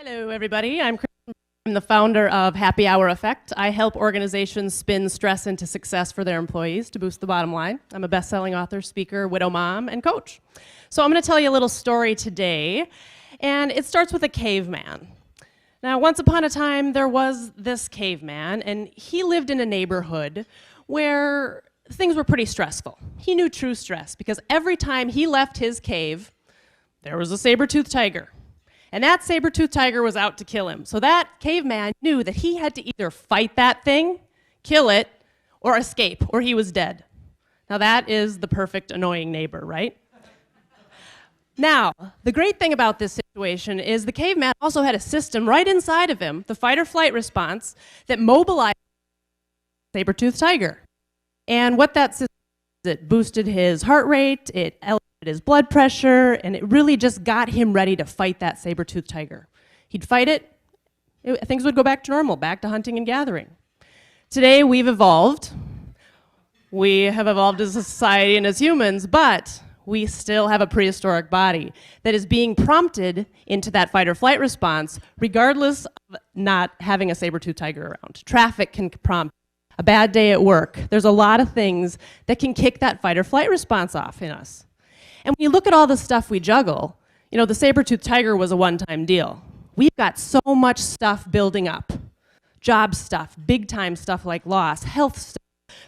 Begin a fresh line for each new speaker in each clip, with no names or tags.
Hello, everybody. I'm Kristen Brown. I'm the founder of Happy Hour Effect. I help organizations spin stress into success for their employees to boost the bottom line. I'm a best-selling author, speaker, widow mom, and coach. So I'm going to tell you a little story today, and it starts with a caveman. Now, once upon a time, there was this caveman, and he lived in a neighborhood where things were pretty stressful. He knew true stress because every time he left his cave, there was a saber-toothed tiger. And that saber-toothed tiger was out to kill him. So that caveman knew that he had to either fight that thing, kill it, or escape, or he was dead. Now that is the perfect annoying neighbor, right? Now, the great thing about this situation is the caveman also had a system right inside of him, the fight or flight response, that mobilized the saber-toothed tiger. And what that system did, it boosted his heart rate, it elevated his blood pressure, and it really just got him ready to fight that saber-toothed tiger. He'd fight it, things would go back to normal, back to hunting and gathering. Today we've evolved. We have evolved as a society and as humans, but we still have a prehistoric body that is being prompted into that fight or flight response regardless of not having a saber-toothed tiger around. Traffic can prompt a bad day at work. There's a lot of things that can kick that fight or flight response off in us. And when you look at all the stuff we juggle, you know, the saber-toothed tiger was a one-time deal. We've got so much stuff building up. Job stuff, big-time stuff like loss, health stuff,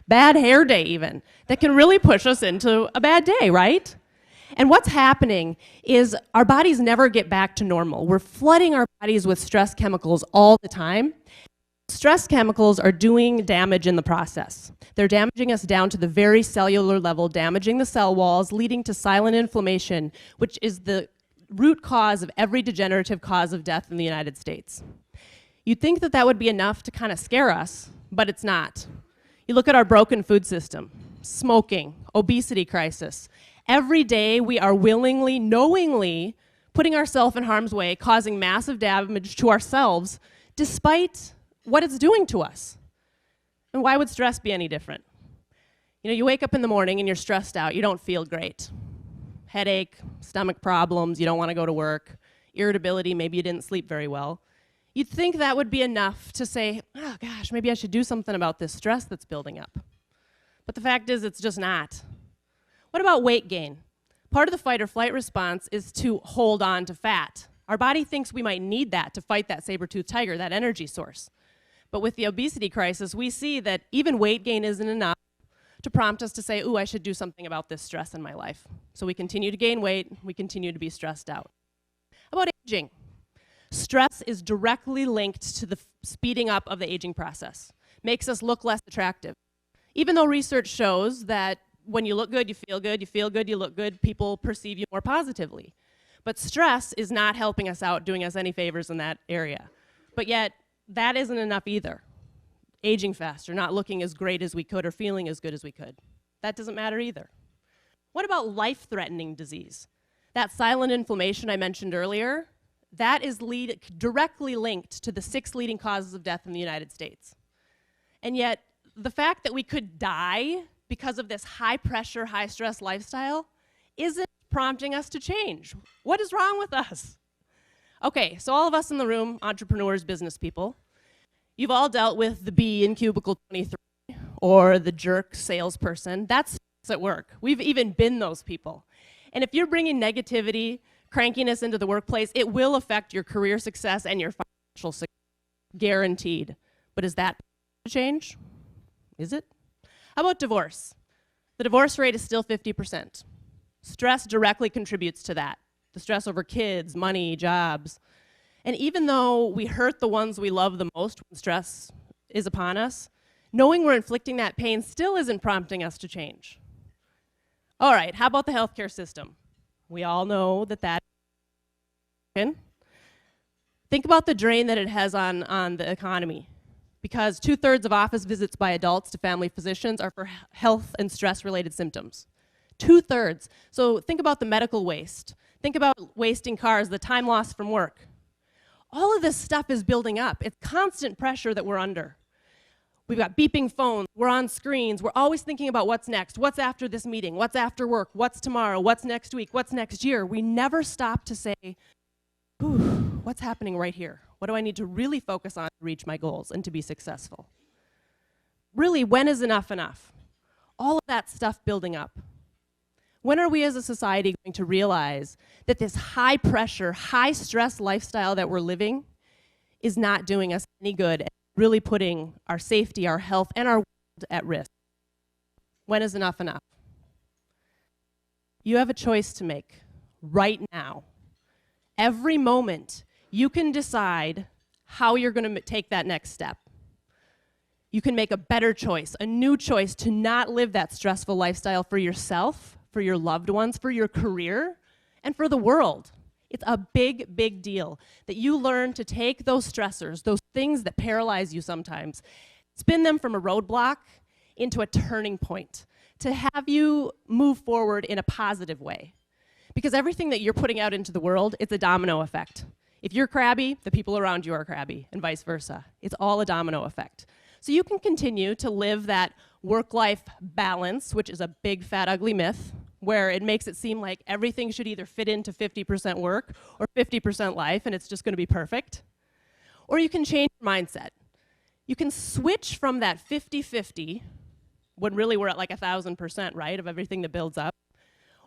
bad hair day even, that can really push us into a bad day, right? And what's happening is our bodies never get back to normal. We're flooding our bodies with stress chemicals all the time. Stress chemicals are doing damage in the process. They're damaging us down to the very cellular level, damaging the cell walls, leading to silent inflammation, which is the root cause of every degenerative cause of death in the United States. You'd think that that would be enough to kind of scare us, but it's not. You look at our broken food system, smoking, obesity crisis. Every day we are willingly, knowingly putting ourselves in harm's way, causing massive damage to ourselves, despite what it's doing to us. And why would stress be any different? You know, you wake up in the morning and you're stressed out, you don't feel great. Headache, stomach problems, you don't want to go to work, irritability, maybe you didn't sleep very well. You'd think that would be enough to say, oh gosh, maybe I should do something about this stress that's building up. But the fact is, it's just not. What about weight gain? Part of the fight or flight response is to hold on to fat. Our body thinks we might need that to fight that saber-toothed tiger, that energy source. But with the obesity crisis, we see that even weight gain isn't enough to prompt us to say, ooh, I should do something about this stress in my life. So we continue to gain weight, we continue to be stressed out. How about aging? Stress is directly linked to the speeding up of the aging process. Makes us look less attractive. Even though research shows that when you look good, you feel good, you feel good, you look good, people perceive you more positively. But stress is not helping us out, doing us any favors in that area. But yet, that isn't enough either. Aging faster, not looking as great as we could or feeling as good as we could. That doesn't matter either. What about life-threatening disease? That silent inflammation I mentioned earlier, that is directly linked to the 6 leading causes of death in the United States. And yet, the fact that we could die because of this high-pressure, high-stress lifestyle isn't prompting us to change. What is wrong with us? Okay, so all of us in the room, entrepreneurs, business people, you've all dealt with the bee in cubicle 23 or the jerk salesperson. That's at work. We've even been those people. And if you're bringing negativity, crankiness into the workplace, it will affect your career success and your financial success, guaranteed. But is that change? Is it? How about divorce? The divorce rate is still 50%. Stress directly contributes to that. The stress over kids, money, jobs. And even though we hurt the ones we love the most when stress is upon us, knowing we're inflicting that pain still isn't prompting us to change. All right, how about the healthcare system? We all know that think about the drain that it has on the economy, because 2/3 of office visits by adults to family physicians are for health and stress-related symptoms. 2/3. So think about the medical waste. Think about wasting cars, the time lost from work. All of this stuff is building up. It's constant pressure that we're under. We've got beeping phones, we're on screens, we're always thinking about what's next, what's after this meeting, what's after work, what's tomorrow, what's next week, what's next year. We never stop to say, what's happening right here? What do I need to really focus on to reach my goals and to be successful? Really, when is enough enough? All of that stuff building up. When are we as a society going to realize that this high pressure, high stress lifestyle that we're living is not doing us any good and really putting our safety, our health, and our world at risk? When is enough enough? You have a choice to make right now. Every moment, you can decide how you're going to take that next step. You can make a better choice, a new choice to not live that stressful lifestyle for yourself, for your loved ones, for your career, and for the world. It's a big, big deal that you learn to take those stressors, those things that paralyze you sometimes, spin them from a roadblock into a turning point to have you move forward in a positive way. Because everything that you're putting out into the world, it's a domino effect. If you're crabby, the people around you are crabby, and vice versa. It's all a domino effect. So you can continue to live that work-life balance, which is a big, fat, ugly myth, where it makes it seem like everything should either fit into 50% work or 50% life, and it's just going to be perfect. Or you can change your mindset. You can switch from that 50-50, when really we're at like 1,000%, right, of everything that builds up,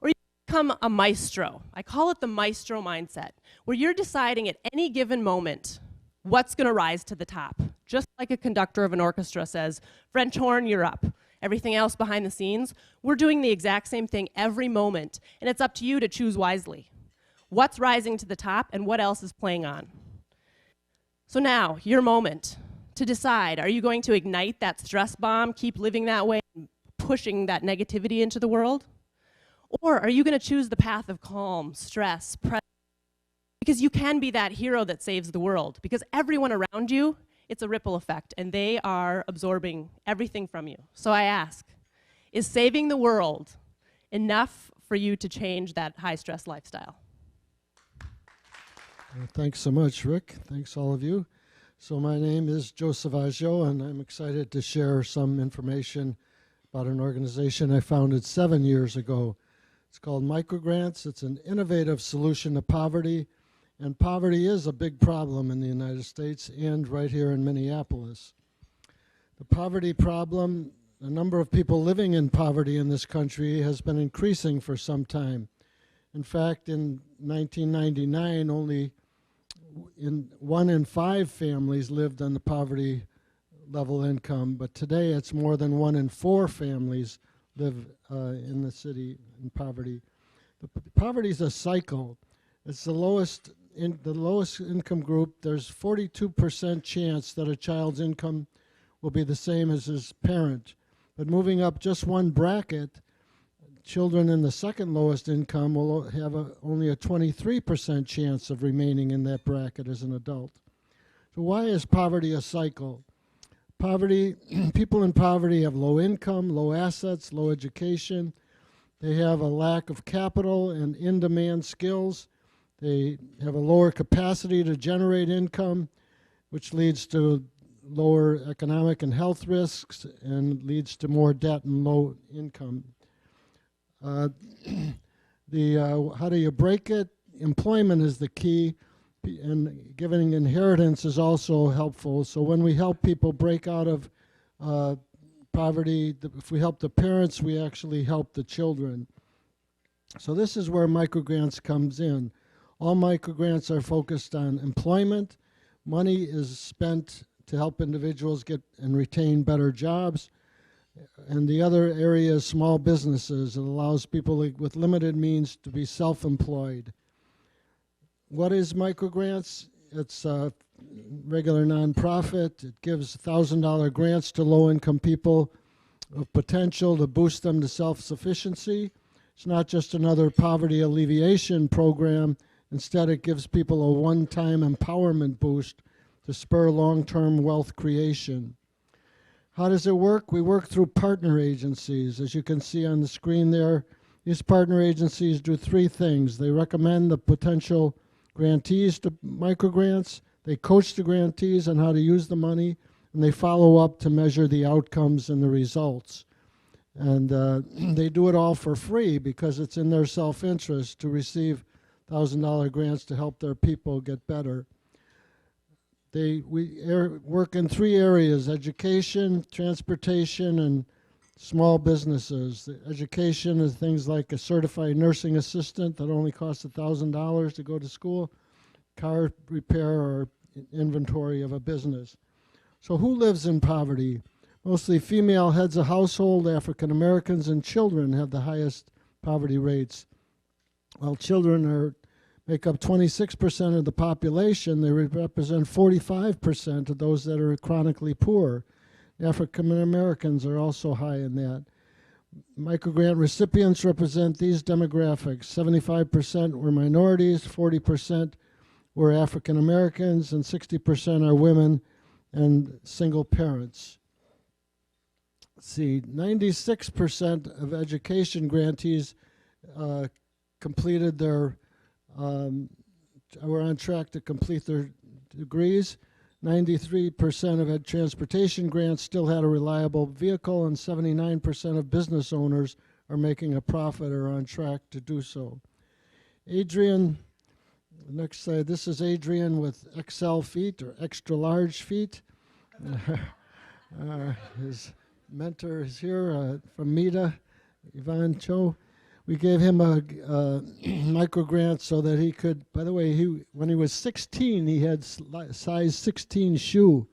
or you become a maestro. I call it the maestro mindset, where you're deciding at any given moment what's going to rise to the top. Just like a conductor of an orchestra says, French horn, you're up. Everything else behind the scenes, we're doing the exact same thing every moment, and it's up to you to choose wisely. What's rising to the top and what else is playing on? So now, your moment to decide, are you going to ignite that stress bomb, keep living that way, pushing that negativity into the world? Or are you going to choose the path of calm, stress, presence? Because you can be that hero that saves the world. Because everyone around you, it's a ripple effect, and they are absorbing everything from you. So I ask, is saving the world enough for you to change that high-stress lifestyle?
Thanks so much, Rick. Thanks, all of you. So my name is Joe Savaggio, and I'm excited to share some information about an organization I founded 7 years ago. It's called Microgrants. It's an innovative solution to poverty, and poverty is a big problem in the United States and right here in Minneapolis. The poverty problem, the number of people living in poverty in this country has been increasing for some time. In fact, in 1999, only 1 in 5 families lived on the poverty level income, but today it's more than 1 in 4 families live in the city in poverty. Poverty is a cycle. It's the lowest income group. There's 42% chance that a child's income will be the same as his parent. But moving up just one bracket, children in the second lowest income will have only a 23% chance of remaining in that bracket as an adult. So why is poverty a cycle? Poverty, people in poverty have low income, low assets, low education. They have a lack of capital and in-demand skills. They have a lower capacity to generate income, which leads to lower economic and health risks and leads to more debt and low income. How do you break it? Employment is the key, and giving inheritance is also helpful. So when we help people break out of poverty, if we help the parents, we actually help the children. So this is where microgrants comes in. All microgrants are focused on employment. Money is spent to help individuals get and retain better jobs. And the other area is small businesses. It allows people with limited means to be self-employed. What is microgrants? It's a regular nonprofit. It gives $1,000 grants to low-income people of potential to boost them to self-sufficiency. It's not just another poverty alleviation program. Instead, it gives people a one-time empowerment boost to spur long-term wealth creation. How does it work? We work through partner agencies. As you can see on the screen there, these partner agencies do 3 things. They recommend the potential grantees to microgrants, they coach the grantees on how to use the money, and they follow up to measure the outcomes and the results. And they do it all for free because it's in their self-interest to receive $1,000 grants to help their people get better. We work in 3 areas: education, transportation, and small businesses. The education is things like a certified nursing assistant that only costs $1,000 to go to school, car repair, or inventory of a business. So who lives in poverty? Mostly female heads of household, African Americans, and children have the highest poverty rates. While children make up 26% of the population, they represent 45% of those that are chronically poor. African Americans are also high in that. Microgrant recipients represent these demographics. 75% were minorities, 40% were African Americans, and 60% are women and single parents. Let's see, 96% of education grantees completed their, were on track to complete their degrees. 93% of transportation grants still had a reliable vehicle, and 79% of business owners are making a profit or on track to do so. Adrian, next slide. This is Adrian with XL feet, or extra large feet. His mentor is here from MITA, Yvonne Cho. We gave him a micro grant so that he could, by the way, when he was 16, he had size 16 shoe.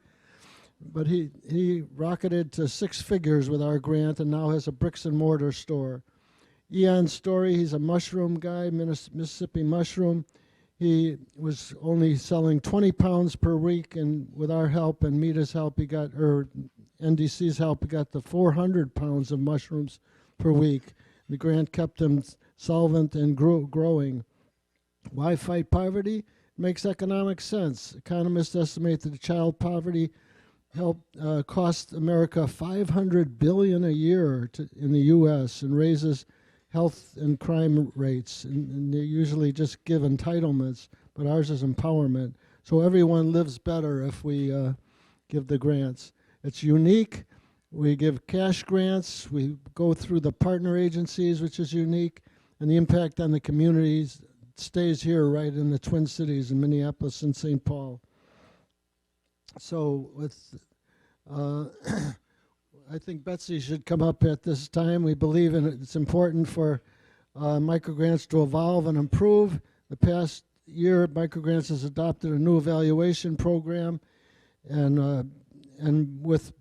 But he rocketed to 6 figures with our grant and now has a bricks and mortar store. Ian Story, he's a mushroom guy, Mississippi Mushroom. He was only selling 20 pounds per week, and with our help and MITA's help, or NDC's help, he got to 400 pounds of mushrooms per week. The grant kept him solvent and growing. Why fight poverty? It makes economic sense. Economists estimate that child poverty costs America $500 billion a year in the U.S. and raises health and crime rates. And they usually just give entitlements, but ours is empowerment. So everyone lives better if we give the grants. It's unique. We give cash grants, we go through the partner agencies, which is unique, and the impact on the communities stays here right in the Twin Cities in Minneapolis and St. Paul. So I think Betsy should come up at this time. We believe it's important for microgrants to evolve and improve. The past year, microgrants has adopted a new evaluation program, and with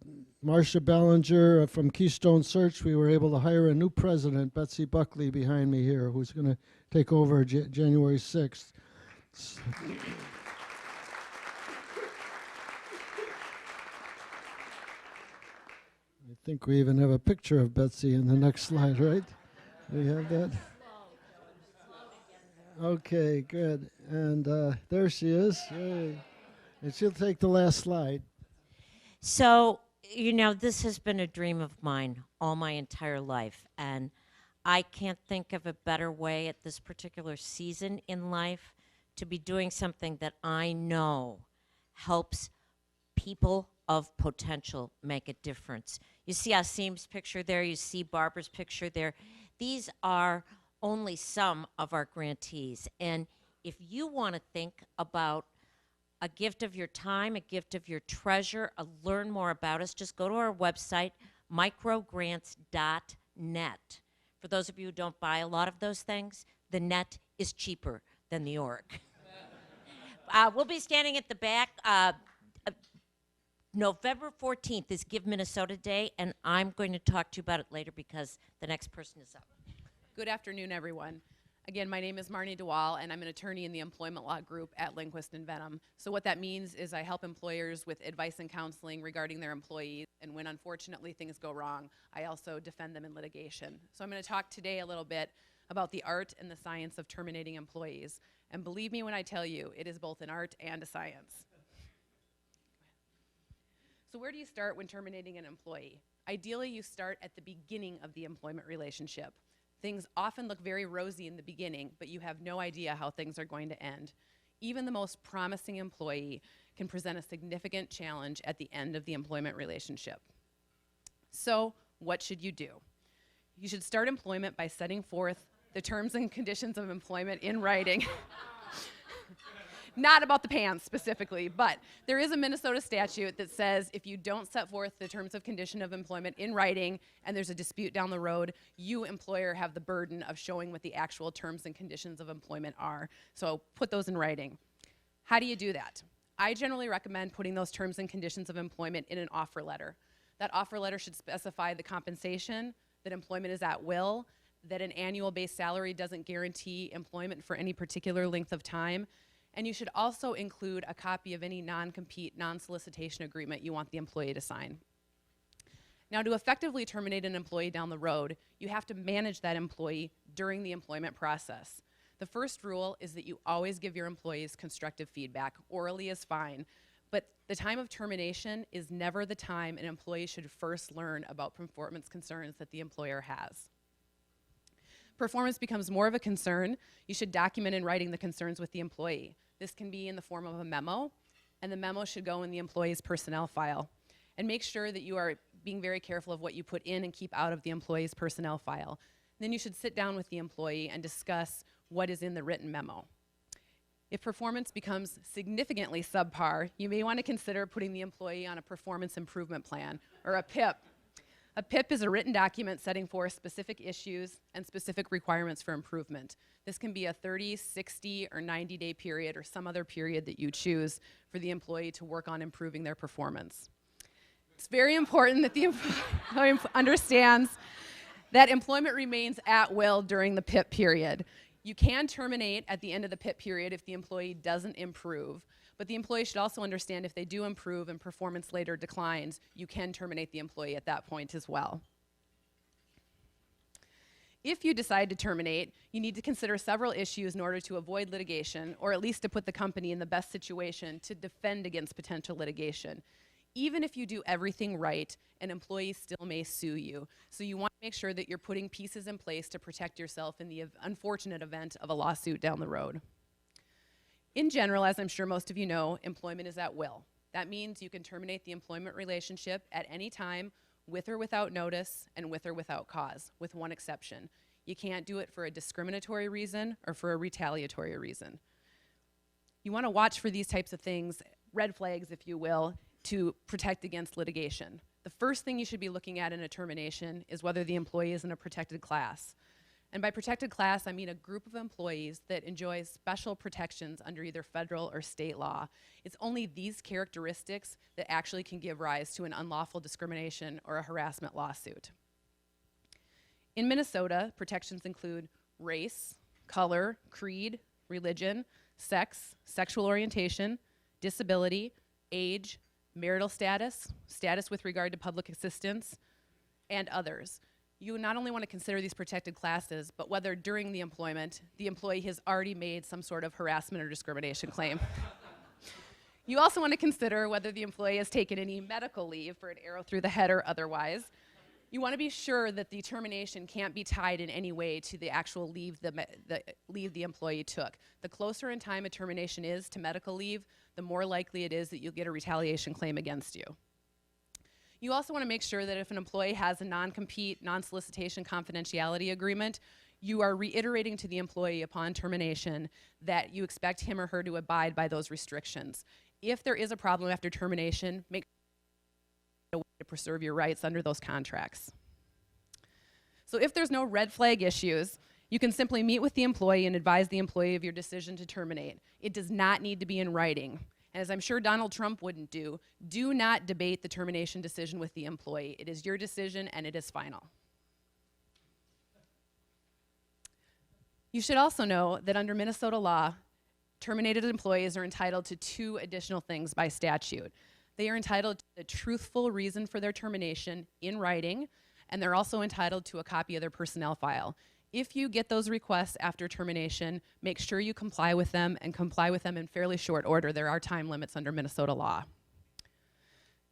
Marcia Ballinger from Keystone Search, we were able to hire a new president, Betsy Buckley, behind me here, who's going to take over January 6th. I think we even have a picture of Betsy in the next slide, right? Do we have that? Okay, good. And there she is. Yay. And she'll take the last slide.
So, you know, this has been a dream of mine all my entire life, and I can't think of a better way at this particular season in life to be doing something that I know helps people of potential make a difference. You see Asim's picture there, you see Barbara's picture there. These are only some of our grantees, and if you want to think about a gift of your time, a gift of your treasure, learn more about us, just go to our website, microgrants.net. For those of you who don't buy a lot of those things, the net is cheaper than the org. We'll be standing at the back. November 14th is Give Minnesota Day, and I'm going to talk to you about it later because the next person is up.
Good afternoon, everyone. Again, my name is Marnie DeWall, and I'm an attorney in the employment law group at Lindquist and Venom. So what that means is I help employers with advice and counseling regarding their employees, and when unfortunately things go wrong, I also defend them in litigation. So I'm going to talk today a little bit about the art and the science of terminating employees. And believe me when I tell you, it is both an art and a science. So where do you start when terminating an employee? Ideally, you start at the beginning of the employment relationship. Things often look very rosy in the beginning, but you have no idea how things are going to end. Even the most promising employee can present a significant challenge at the end of the employment relationship. So, what should you do? You should start employment by setting forth the terms and conditions of employment in writing. Not about the pants specifically, but there is a Minnesota statute that says if you don't set forth the terms of condition of employment in writing and there's a dispute down the road, you, employer, have the burden of showing what the actual terms and conditions of employment are. So put those in writing. How do you do that? I generally recommend putting those terms and conditions of employment in an offer letter. That offer letter should specify the compensation, that employment is at will, that an annual base salary doesn't guarantee employment for any particular length of time, and you should also include a copy of any non-compete, non-solicitation agreement you want the employee to sign. Now, to effectively terminate an employee down the road, you have to manage that employee during the employment process. The first rule is that you always give your employees constructive feedback. Orally is fine, but the time of termination is never the time an employee should first learn about performance concerns that the employer has. Performance becomes more of a concern, you should document in writing the concerns with the employee. This can be in the form of a memo, and the memo should go in the employee's personnel file. And make sure that you are being very careful of what you put in and keep out of the employee's personnel file. Then you should sit down with the employee and discuss what is in the written memo. If performance becomes significantly subpar, you may want to consider putting the employee on a performance improvement plan, or a PIP. A PIP is a written document setting forth specific issues and specific requirements for improvement. This can be a 30, 60, or 90-day period or some other period that you choose for the employee to work on improving their performance. It's very important that the employee understands that employment remains at will during the PIP period. You can terminate at the end of the PIP period if the employee doesn't improve, but the employee should also understand if they do improve and performance later declines, you can terminate the employee at that point as well. If you decide to terminate, you need to consider several issues in order to avoid litigation, or at least to put the company in the best situation to defend against potential litigation. Even if you do everything right, an employee still may sue you. So you want to make sure that you're putting pieces in place to protect yourself in the unfortunate event of a lawsuit down the road. In general, as I'm sure most of you know, employment is at will. That means you can terminate the employment relationship at any time, with or without notice, and with or without cause, with one exception. You can't do it for a discriminatory reason or for a retaliatory reason. You want to watch for these types of things, red flags, if you will, to protect against litigation. The first thing you should be looking at in a termination is whether the employee is in a protected class. And by protected class, I mean a group of employees that enjoys special protections under either federal or state law. It's only these characteristics that actually can give rise to an unlawful discrimination or a harassment lawsuit. In Minnesota, protections include race, color, creed, religion, sex, sexual orientation, disability, age, marital status, status with regard to public assistance, and others. You not only want to consider these protected classes, but whether during the employment, the employee has already made some sort of harassment or discrimination claim. You also want to consider whether the employee has taken any medical leave for an arrow through the head or otherwise. You want to be sure that the termination can't be tied in any way to the actual leave the employee took. The closer in time a termination is to medical leave, the more likely it is that you'll get a retaliation claim against you. You also want to make sure that if an employee has a non-compete, non-solicitation confidentiality agreement, you are reiterating to the employee upon termination that you expect him or her to abide by those restrictions. If there is a problem after termination, make sure to preserve your rights under those contracts. So if there's no red flag issues, you can simply meet with the employee and advise the employee of your decision to terminate. It does not need to be in writing. And as I'm sure Donald Trump wouldn't do not debate the termination decision with the employee. It is your decision and it is final. You should also know that under Minnesota law, terminated employees are entitled to 2 additional things by statute. They are entitled to a truthful reason for their termination in writing, and they're also entitled to a copy of their personnel file. If you get those requests after termination, make sure you comply with them and comply with them in fairly short order. There are time limits under Minnesota law.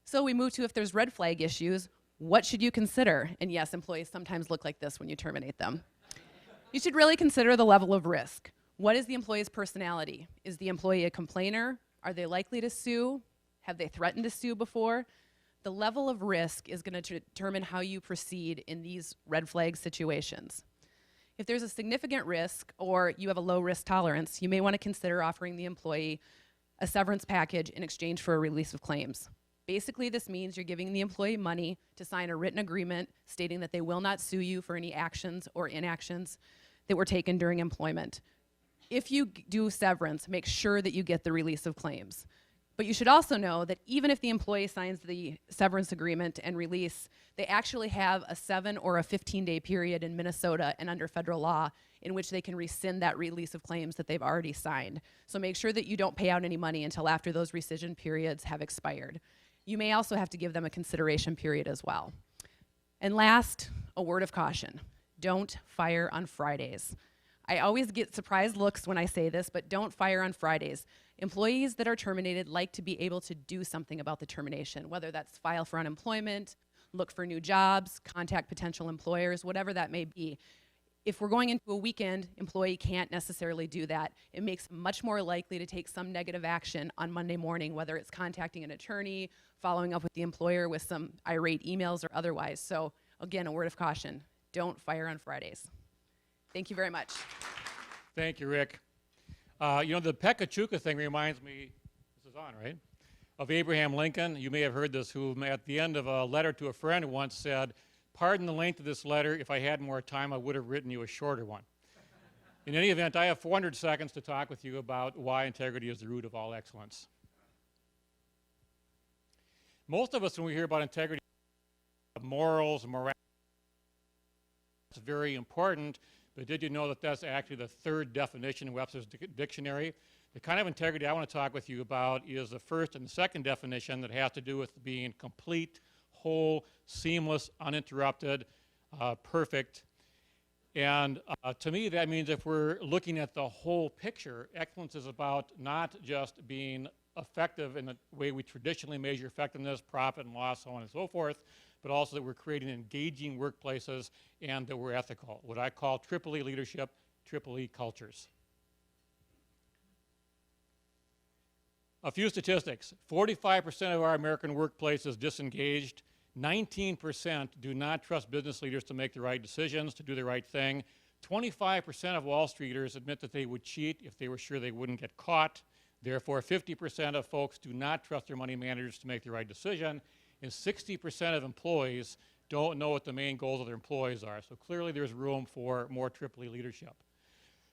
So we move to if there's red flag issues, what should you consider? And yes, employees sometimes look like this when you terminate them. You should really consider the level of risk. What is the employee's personality? Is the employee a complainer? Are they likely to sue? Have they threatened to sue before? The level of risk is going to determine how you proceed in these red flag situations. If there's a significant risk or you have a low risk tolerance, you may want to consider offering the employee a severance package in exchange for a release of claims. Basically, this means you're giving the employee money to sign a written agreement stating that they will not sue you for any actions or inactions that were taken during employment. If you do severance, make sure that you get the release of claims. But you should also know that even if the employee signs the severance agreement and release, they actually have a 7 or a 15-day period in Minnesota and under federal law in which they can rescind that release of claims that they've already signed. So make sure that you don't pay out any money until after those rescission periods have expired. You may also have to give them a consideration period as well. And last, a word of caution. Don't fire on Fridays. I always get surprised looks when I say this, but don't fire on Fridays. Employees that are terminated like to be able to do something about the termination, whether that's file for unemployment, look for new jobs, contact potential employers, whatever that may be. If we're going into a weekend, employee can't necessarily do that. It makes them much more likely to take some negative action on Monday morning, whether it's contacting an attorney, following up with the employer with some irate emails or otherwise. So again, a word of caution, don't fire on Fridays. Thank you very much.
Thank you, Rick. The Pecha Kucha thing reminds me, this is on, right? Of Abraham Lincoln. You may have heard this, who at the end of a letter to a friend once said, "Pardon the length of this letter. If I had more time, I would have written you a shorter one." In any event, I have 400 seconds to talk with you about why integrity is the root of all excellence. Most of us, when we hear about integrity, morals, morality, it's very important. But did you know that that's actually the third definition in Webster's dictionary? The kind of integrity I want to talk with you about is the first and the second definition that has to do with being complete, whole, seamless, uninterrupted, perfect. And to me, that means if we're looking at the whole picture, excellence is about not just being effective in the way we traditionally measure effectiveness, profit and loss, so on and so forth, but also that we're creating engaging workplaces and that we're ethical. What I call triple E leadership, triple E cultures. A few statistics. 45% of our American workplace is disengaged. 19% do not trust business leaders to make the right decisions, to do the right thing. 25% of Wall Streeters admit that they would cheat if they were sure they wouldn't get caught. Therefore, 50% of folks do not trust their money managers to make the right decision. And 60% of employees don't know what the main goals of their employees are. So clearly there's room for more triple E leadership.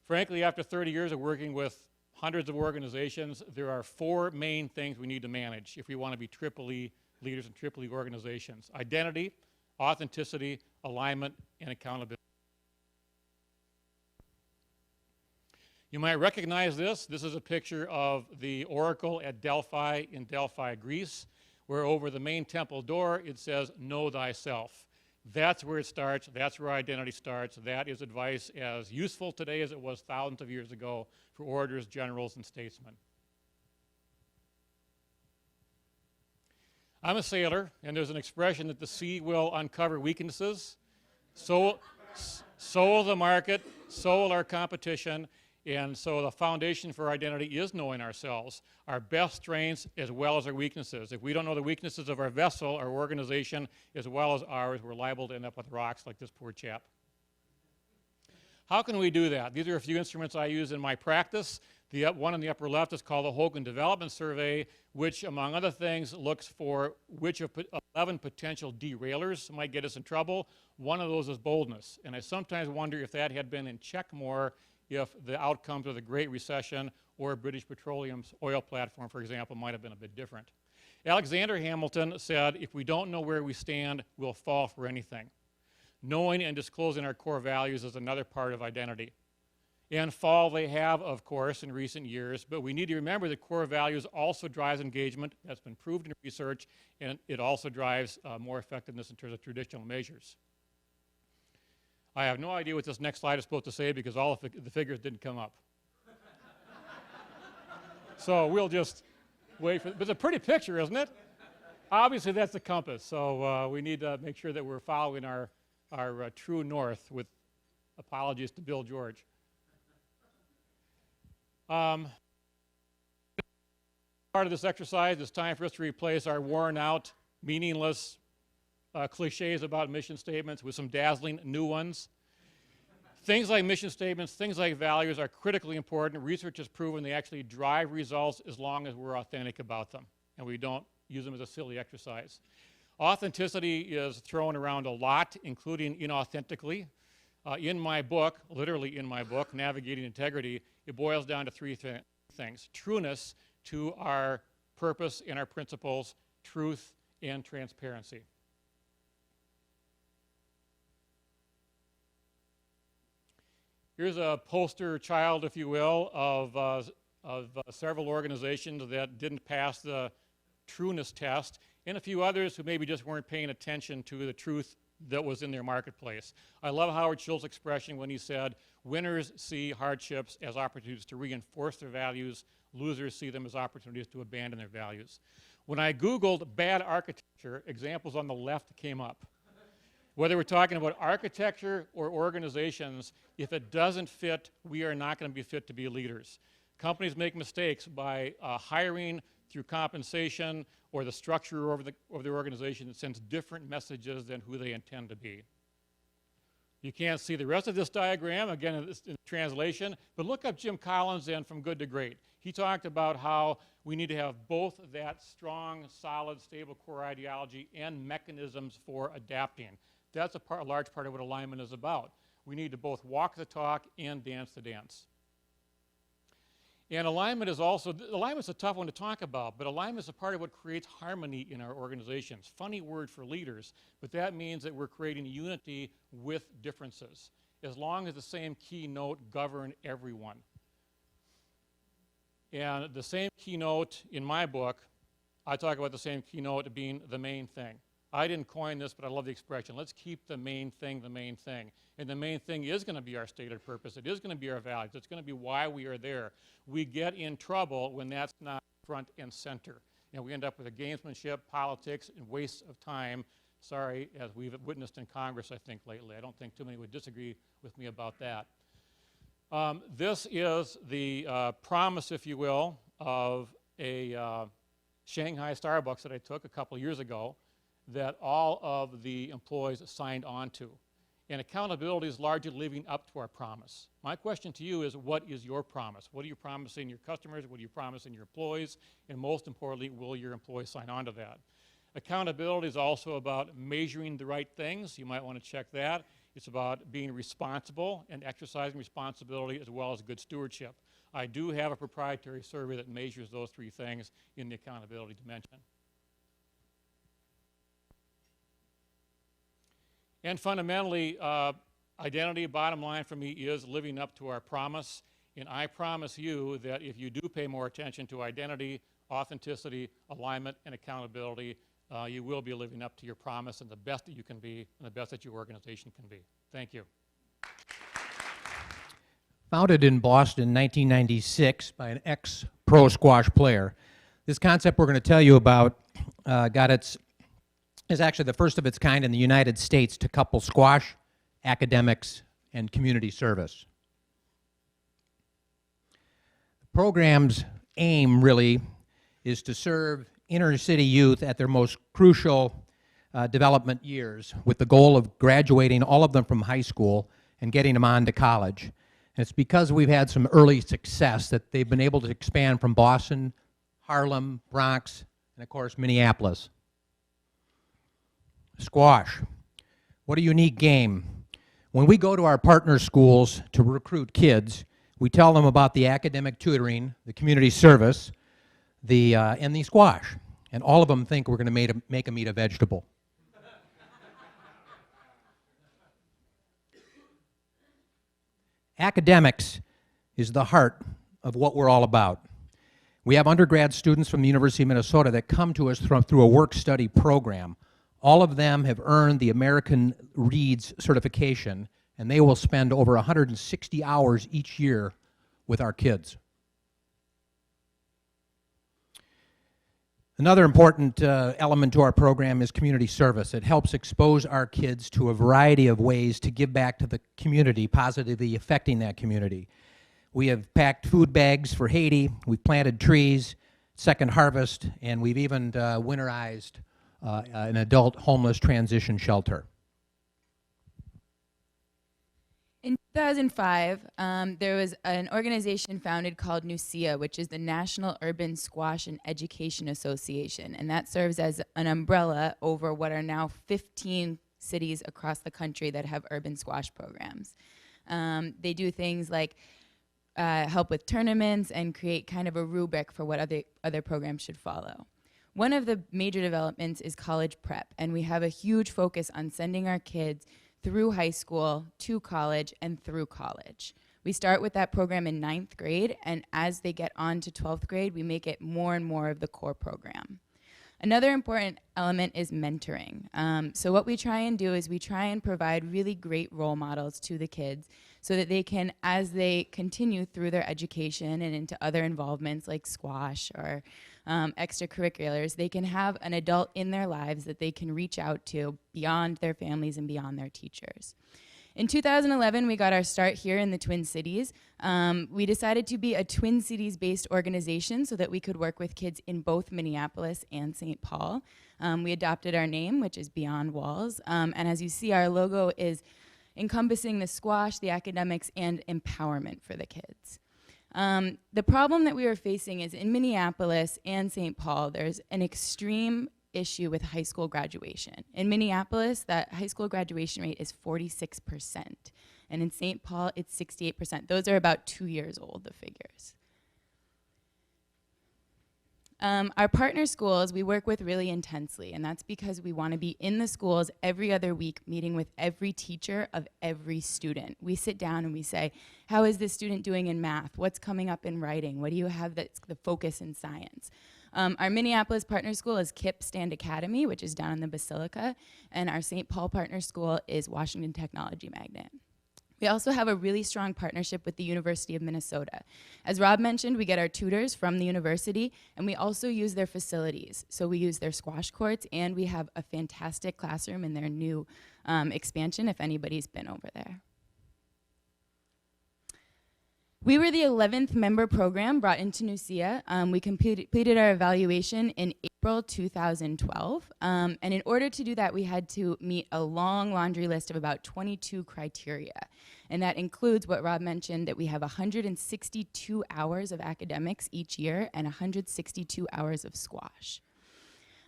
Frankly, after 30 years of working with hundreds of organizations, there are 4 main things we need to manage if we want to be triple E leaders and triple E organizations: identity, authenticity, alignment, and accountability. You might recognize this. This is a picture of the Oracle at Delphi in Delphi, Greece, where over the main temple door it says, "Know thyself." That's where it starts. That's where identity starts. That is advice as useful today as it was thousands of years ago for orators, generals, and statesmen. I'm a sailor, and there's an expression that the sea will uncover weaknesses. So will the market, so will our competition. And so the foundation for identity is knowing ourselves, our best strengths as well as our weaknesses. If we don't know the weaknesses of our vessel, our organization, as well as ours, we're liable to end up with rocks like this poor chap. How can we do that? These are a few instruments I use in my practice. The one on the upper left is called the Hogan Development Survey, which, among other things, looks for which of 11 potential derailers might get us in trouble. One of those is boldness. And I sometimes wonder if that had been in check more if the outcomes of the Great Recession or British Petroleum's oil platform, for example, might have been a bit different. Alexander Hamilton said, "If we don't know where we stand, we'll fall for anything." Knowing and disclosing our core values is another part of identity. And fall they have, of course, in recent years, but we need to remember that core values also drives engagement. That's been proved in research, and it also drives more effectiveness in terms of traditional measures. I have no idea what this next slide is supposed to say because all of the figures didn't come up. So we'll just wait for it. But it's a pretty picture, isn't it? Obviously, that's the compass. So we need to make sure that we're following our true north, with apologies to Bill George. Part of this exercise, it's time for us to replace our worn out, meaningless cliches about mission statements with some dazzling new ones. Things like mission statements, things like values are critically important. Research has proven they actually drive results as long as we're authentic about them and we don't use them as a silly exercise. Authenticity is thrown around a lot, including inauthentically. In my book, literally in my book, Navigating Integrity, it boils down to three things. Trueness to our purpose and our principles, truth and transparency. Here's a poster child, if you will, of several organizations that didn't pass the trueness test, and a few others who maybe just weren't paying attention to the truth that was in their marketplace. I love Howard Schultz's expression when he said, winners see hardships as opportunities to reinforce their values, losers see them as opportunities to abandon their values. When I Googled bad architecture, examples on the left came up. Whether we're talking about architecture or organizations, if it doesn't fit, we are not going to be fit to be leaders. Companies make mistakes by hiring through compensation or the structure of their organization that sends different messages than who they intend to be. You can't see the rest of this diagram, again, in translation, but look up Jim Collins and From Good to Great. He talked about how we need to have both that strong, solid, stable core ideology and mechanisms for adapting. That's a large part of what alignment is about. We need to both walk the talk and dance the dance. And alignment's a tough one to talk about, but alignment is a part of what creates harmony in our organizations. Funny word for leaders, but that means that we're creating unity with differences, as long as the same keynote govern everyone. And the same keynote in my book, I talk about the same keynote being the main thing. I didn't coin this, but I love the expression. Let's keep the main thing the main thing. And the main thing is going to be our stated purpose. It is going to be our values. It's going to be why we are there. We get in trouble when that's not front and center. And we end up with a gamesmanship, politics, and waste of time. Sorry, as we've witnessed in Congress, I think, lately. I don't think too many would disagree with me about that. This is the promise, if you will, of a Shanghai Starbucks that I took a couple years ago that all of the employees signed on to. And accountability is largely living up to our promise. My question to you is, what is your promise? What are you promising your customers? What are you promising your employees? And most importantly, will your employees sign on to that? Accountability is also about measuring the right things. You might want to check that. It's about being responsible and exercising responsibility as well as good stewardship. I do have a proprietary survey that measures those three things in the accountability dimension. And fundamentally, identity, bottom line for me, is living up to our promise. And I promise you that if you do pay more attention to identity, authenticity, alignment, and accountability, you will be living up to your promise and the best that you can be and the best that your organization can be. Thank you.
Founded in Boston in 1996 by an ex-pro squash player, this concept we're going to tell you about is actually the first of its kind in the United States to couple squash, academics, and community service. The program's aim, really, is to serve inner city youth at their most crucial development years with the goal of graduating all of them from high school and getting them on to college. And it's because we've had some early success that they've been able to expand from Boston, Harlem, Bronx, and of course, Minneapolis. Squash. What a unique game. When we go to our partner schools to recruit kids, we tell them about the academic tutoring, the community service, and the squash. And all of them think we're going to make them eat a vegetable. Academics is the heart of what we're all about. We have undergrad students from the University of Minnesota that come to us through a work-study program. All of them have earned the American Reads certification, and they will spend over 160 hours each year with our kids. Another important element to our program is community service. It helps expose our kids to a variety of ways to give back to the community, positively affecting that community. We have packed food bags for Haiti, we've planted trees, Second Harvest, and we've even winterized an adult homeless transition shelter.
In 2005, there was an organization founded called NUSIA, which is the National Urban Squash and Education Association, and that serves as an umbrella over what are now 15 cities across the country that have urban squash programs. They do things like help with tournaments and create kind of a rubric for what other programs should follow. One of the major developments is college prep, and we have a huge focus on sending our kids through high school, to college, and through college. We start with that program in 9th grade, and as they get on to 12th grade, we make it more and more of the core program. Another important element is mentoring. So what we try and do is we try and provide really great role models to the kids so that they can, as they continue through their education and into other involvements like squash or extracurriculars, they can have an adult in their lives that they can reach out to beyond their families and beyond their teachers. In 2011, we got our start here in the Twin Cities. We decided to be a Twin Cities-based organization so that we could work with kids in both Minneapolis and St. Paul. We adopted our name, which is Beyond Walls. And as you see, our logo is encompassing the squash, the academics, and empowerment for the kids. The problem that we were facing is in Minneapolis and St. Paul, there's an extreme issue with high school graduation. In Minneapolis, that high school graduation rate is 46%, and in St. Paul, it's 68%. Those are about 2 years old, the figures. Our partner schools, we work with really intensely, and that's because we want to be in the schools every other week, meeting with every teacher of every student. We sit down and we say, how is this student doing in math? What's coming up in writing? What do you have that's the focus in science? Our Minneapolis partner school is KIPP Stand Academy, which is down in the Basilica, and our St. Paul partner school is Washington Technology Magnet. We also have a really strong partnership with the University of Minnesota. As Rob mentioned, we get our tutors from the university, and we also use their facilities. So we use their squash courts, and we have a fantastic classroom in their new expansion, if anybody's been over there. We were the 11th member program brought into NUSIA. We completed our evaluation in April 2012. And in order to do that, we had to meet a long laundry list of about 22 criteria. And that includes what Rob mentioned, that we have 162 hours of academics each year and 162 hours of squash.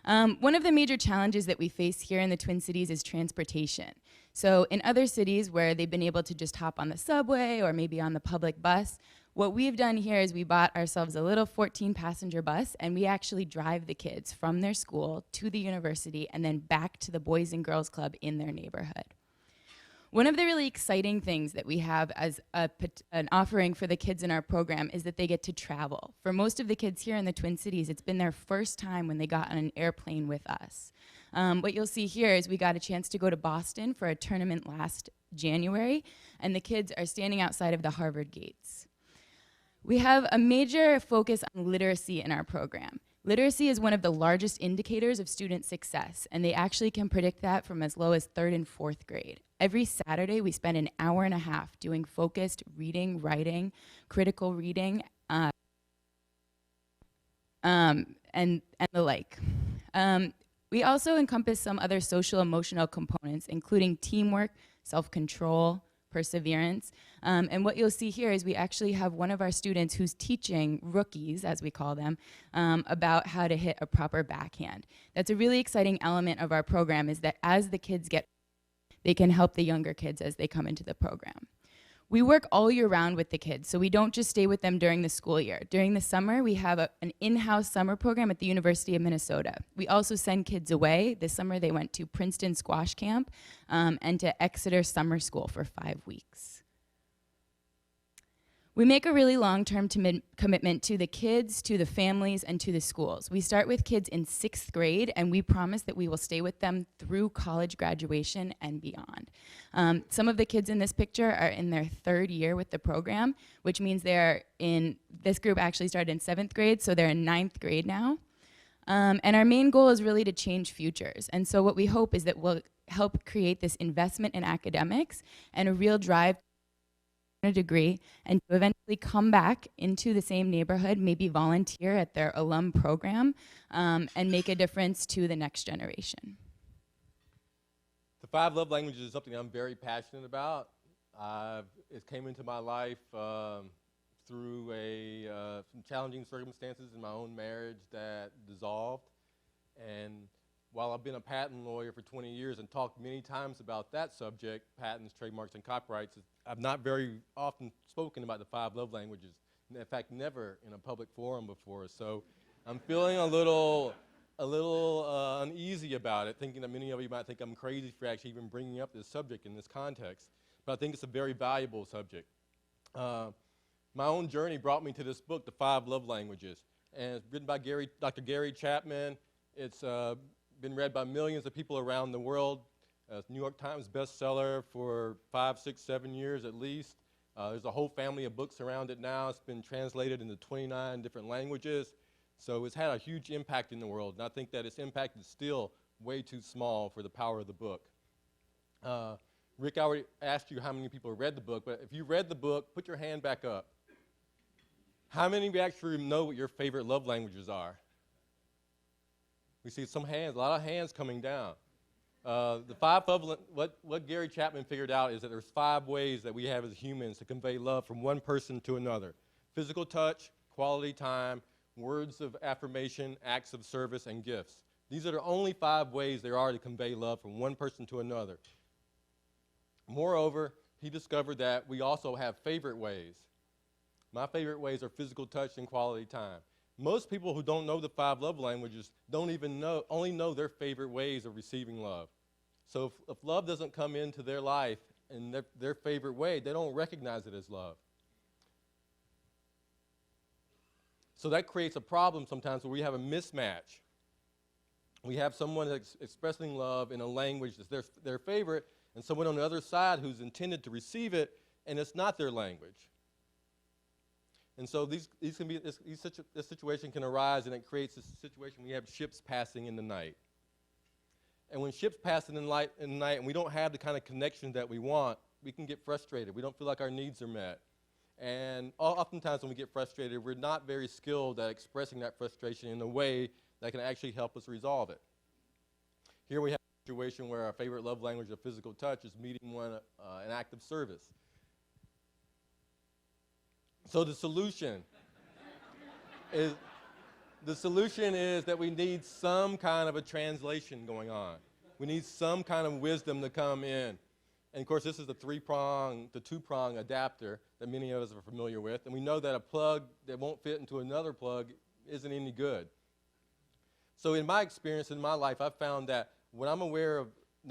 One of the major challenges that we face here in the Twin Cities is transportation. So in other cities where they've been able to just hop on the subway or maybe on the public bus, what we've done here is we bought ourselves a little 14-passenger bus, and we actually drive the kids from their school to the university and then back to the Boys and Girls Club in their neighborhood. One of the really exciting things that we have as an offering for the kids in our program is that they get to travel. For most of the kids here in the Twin Cities, it's been their first time when they got on an airplane with us. What you'll see here is we got a chance to go to Boston for a tournament last January, and the kids are standing outside of the Harvard gates. We have a major focus on literacy in our program. Literacy is one of the largest indicators of student success, and they actually can predict that from as low as 3rd and 4th grade. Every Saturday, we spend an hour and a half doing focused reading, writing, critical reading, and the like. We also encompass some other social emotional components, including teamwork, self-control, perseverance. And what you'll see here is we actually have one of our students who's teaching rookies, as we call them, about how to hit a proper backhand. That's a really exciting element of our program, is that as the kids they can help the younger kids as they come into the program. We work all year round with the kids, so we don't just stay with them during the school year. During the summer, we have an in-house summer program at the University of Minnesota. We also send kids away. This summer, they went to Princeton Squash Camp and to Exeter Summer School for 5 weeks. We make a really long-term commitment to the kids, to the families, and to the schools. We start with kids in 6th grade, and we promise that we will stay with them through college graduation and beyond. Some of the kids in this picture are in their 3rd year with the program, which means this group actually started in 7th grade, so they're in 9th grade now. And our main goal is really to change futures. And so what we hope is that we'll help create this investment in academics and a real drive a degree, and to eventually come back into the same neighborhood, maybe volunteer at their alum program, and make a difference to the next generation.
The 5 love languages is something I'm very passionate about. It came into my life through some challenging circumstances in my own marriage that dissolved. And while I've been a patent lawyer for 20 years and talked many times about that subject, patents, trademarks, and copyrights, I've not very often spoken about the 5 love languages. In fact, never in a public forum before. So I'm feeling a little uneasy about it, thinking that many of you might think I'm crazy for actually even bringing up this subject in this context. But I think it's a very valuable subject. My own journey brought me to this book, The 5 Love Languages. And it's written by Dr. Gary Chapman. It's been read by millions of people around the world. New York Times bestseller for 5, 6, 7 years at least. There's a whole family of books around it now. It's been translated into 29 different languages. So it's had a huge impact in the world. And I think that its impact is still way too small for the power of the book. Rick, I already asked you how many people read the book, but if you read the book, put your hand back up. How many of you actually know what your favorite love languages are? We see some hands, a lot of hands coming down. The 5 love, what Gary Chapman figured out is that there's 5 ways that we have as humans to convey love from one person to another. Physical touch, quality time, words of affirmation, acts of service, and gifts. These are the only 5 ways there are to convey love from one person to another. Moreover, he discovered that we also have favorite ways. My favorite ways are physical touch and quality time. Most people who don't know the 5 love languages only know their favorite ways of receiving love. So if love doesn't come into their life in their favorite way, they don't recognize it as love. So that creates a problem sometimes where we have a mismatch. We have someone that's expressing love in a language that's their favorite, and someone on the other side who's intended to receive it, and it's not their language. And so this situation can arise, and it creates this situation where you have ships passing in the night. And when ships pass in the night and we don't have the kind of connection that we want, we can get frustrated. We don't feel like our needs are met. And oftentimes when we get frustrated, we're not very skilled at expressing that frustration in a way that can actually help us resolve it. Here we have a situation where our favorite love language of physical touch is meeting an act of service. So the solution is that we need some kind of a translation going on. We need some kind of wisdom to come in. And of course, this is the 2-prong adapter that many of us are familiar with. And we know that a plug that won't fit into another plug isn't any good. So in my experience in my life, I've found that now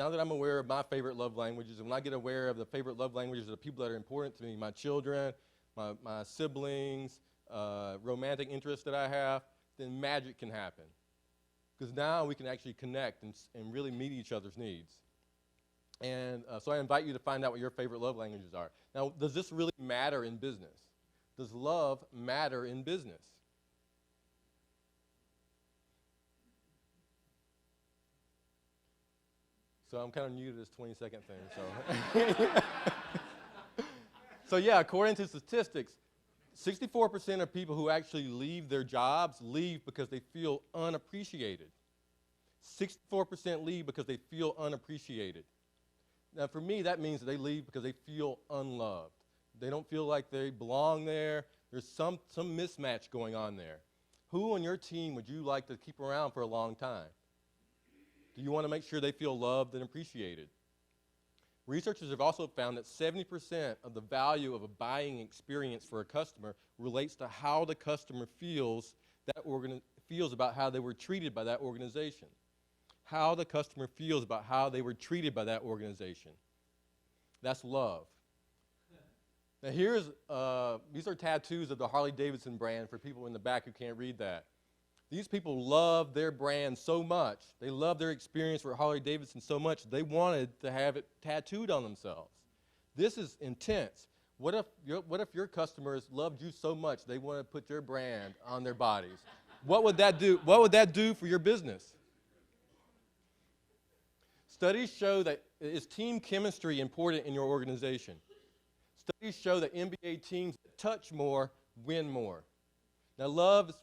that I'm aware of my favorite love languages, and when I get aware of the favorite love languages of the people that are important to me, my children, my siblings, romantic interests that I have, then magic can happen. Because now we can actually connect and really meet each other's needs. And so I invite you to find out what your favorite love languages are. Now, does this really matter in business? Does love matter in business? So I'm kind of new to this 20-second thing. So yeah, according to statistics, 64% of people who actually leave their jobs leave because they feel unappreciated. 64% leave because they feel unappreciated. Now, for me, that means that they leave because they feel unloved. They don't feel like they belong there. There's some mismatch going on there. Who on your team would you like to keep around for a long time? Do you want to make sure they feel loved and appreciated? Researchers have also found that 70% of the value of a buying experience for a customer relates to how the customer feels about how they were treated by that organization. How the customer feels about how they were treated by that organization. That's love. Now these are tattoos of the Harley-Davidson brand for people in the back who can't read that. These people love their brand so much, they love their experience with Harley-Davidson so much, they wanted to have it tattooed on themselves. This is intense. What if your customers loved you so much they want to put your brand on their bodies? What would that do? What would that do for your business? Studies show that is team chemistry important in your organization. Studies show that NBA teams that touch more win more. Now, love is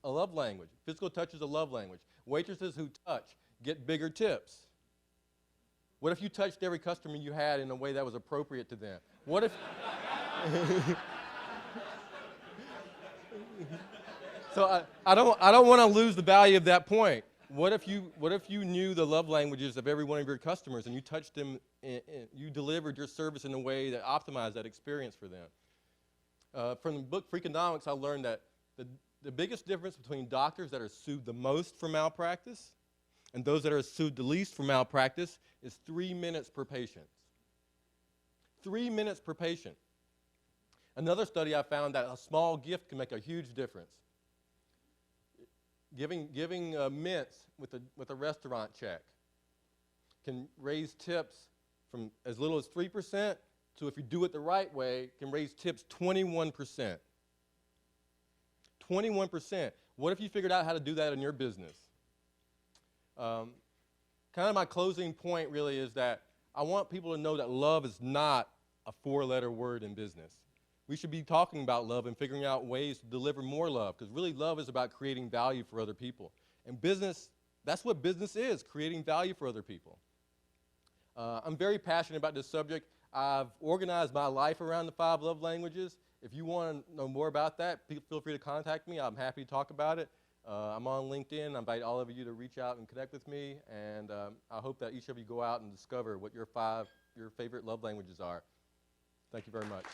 a love language. Physical touch is a love language. Waitresses who touch get bigger tips. What if you touched every customer you had in a way that was appropriate to them? What if... So I don't want to lose the value of that point. What if you knew the love languages of every one of your customers and you touched them, you delivered your service in a way that optimized that experience for them? From the book Freakonomics, I learned that the biggest difference between doctors that are sued the most for malpractice and those that are sued the least for malpractice is 3 minutes per patient. 3 minutes per patient. Another study I found that a small gift can make a huge difference. Giving mints with a restaurant check can raise tips from as little as 3% to, if you do it the right way, can raise tips 21%. 21%. What if you figured out how to do that in your business? Kind of my closing point really is that I want people to know that love is not a 4-letter word in business. We should be talking about love and figuring out ways to deliver more love, because really love is about creating value for other people. And business, that's what business is, creating value for other people. I'm very passionate about this subject. I've organized my life around the 5 love languages. If you want to know more about that, feel free to contact me. I'm happy to talk about it. I'm on LinkedIn. I invite all of you to reach out and connect with me. And I hope that each of you go out and discover what your favorite love languages are. Thank you very much.